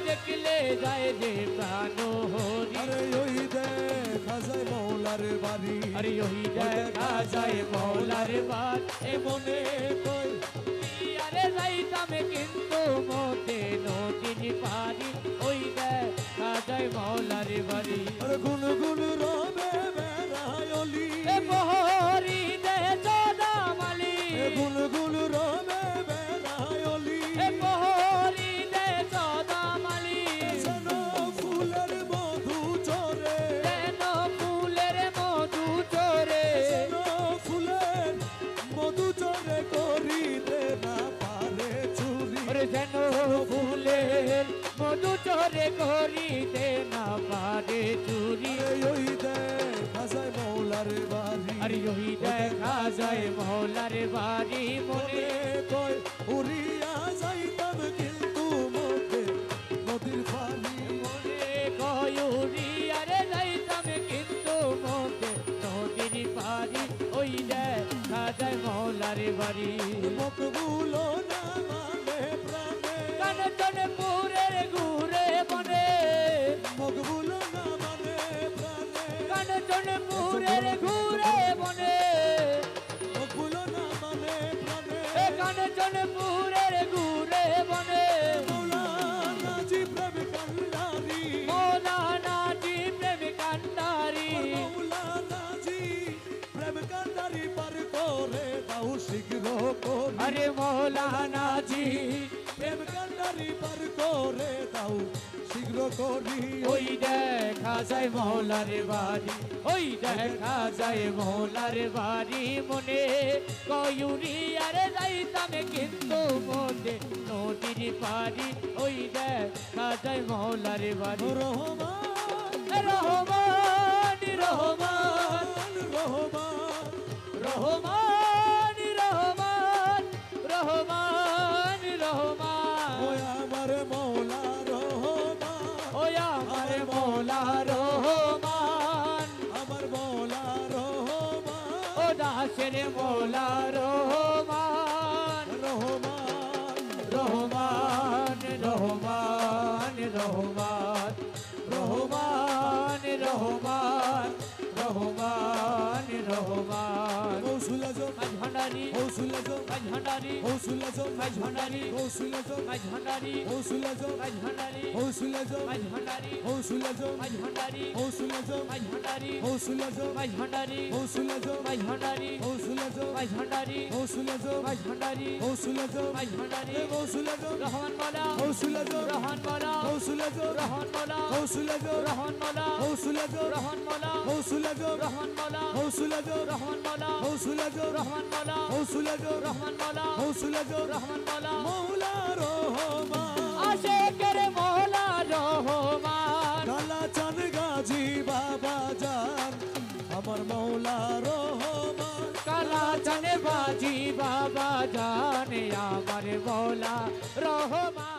দেখলে যায় যে প্রাণ হরি। আরে ওই দেখা যায় মৌলার বাড়ি, আরে ওই দেখা যায় মৌলার বাড়ি। এ মনে কই আরে যাইতাম কিন্তু মোটে নদীর পারি, ওই দেখা যায় মৌলার বাড়ি। আরে গুন গুন রবে বেড়ায় অলি, এ বহরি দে চোদামালি, এ গুন গুন রবে বেড়ায় অলি, এ বহরি দে চোদামালি। যেন ফুলের মধু চরে, যেন ফুলের মধু চরে, যেন ফুলের মধু চরে করিতে না পারে চুরি। ওরে যেন ফুলের মধু চরে করিতে না পারে চুরি। আরে ওই দেখা যায় মৌলার বাড়ি, আরে ওই দেখা যায় মৌলার বাড়ি। মনে মনে কই উড়িয়া যাইতাম কিন্তু মধ্যে নদীর পানি। মনে কয়ুরি আরে যাইতাম কিন্তু মোটে নদীর পারি, ওই দেখা যায় মৌলার বাড়ি। মকবুল না মানে প্রাণে, কাঞ্চনপুরের ঘুরে বনে, মকবুল না মানে প্রাণে, কাঞ্চনপুরের ঘুরে বনে, মকবুল না মানে প্রাণে। এ কাঞ্চনপুরের ঘুরে বনে। মৌলানা জি প্রেম কান্ডারি, মৌলানা জি প্রেম কান্ডারি, মৌলানা জি প্রেম কান্ডারি পার করে দাও শীঘ্র করে। আরে মৌলানা জি প্রেম কান্ডারি পার করে দাও শীঘ্র করি। ওই দেখা যায় মৌলার বাড়ি, ওই দেখা যায় মৌলার বাড়ি। মনে কয়ুরি আরে যাইতাম কিন্তু মোটে নদীর পারি, ওই দেখা যায় মৌলার বাড়ি। রহমান রহমান রহমান রহমান রহমান রহমান রহমান রহমান, ওই আমার মৌলা রহমান, ওই আমার মৌলা রহমান। আমার মৌলা রহমান, ও দাসের মৌলা রহমান। রহমান রহমান রহমান রহমান রহমান রহমান রহমান রহমান। কৌশল আজম ভান্ডারি কৌশল আজম ভান্ডারি কৌশল আজম ভান্ডারি কৌশল আজম ভান্ডারি কৌশল আজম ভান্ডারি কৌশল আজম ভান্ডারি কৌশল আজম ভান্ডারি কৌশল আজম ভান্ডারি কৌশল আজম ভান্ডারি কৌশল আজম ভান্ডারি কৌশল আজম ভান্ডারি কৌশল আজম ভান্ডারি কৌশল আজম ভান্ডারি কৌশল আজম রহমান মালা কৌশল আজম রহমান মালা কৌশল আজম রহমান মালা কৌশল আজম রহমান মালা কৌশল আজম রহমান মালা কৌশল আজম রহমান মালা কৌশল আজম রহমান মালা কৌশল আজম রহমান মালা কৌশল আজম রহমান মালা কৌশল আজম রহমান মালা মৌলা রহমান আশেকের মৌলা রহমান কালা চান গাজী বাবা জান আমার মৌলা রহমান কালা জানে বাজি বাবা জানে আমার মৌলা রহমান।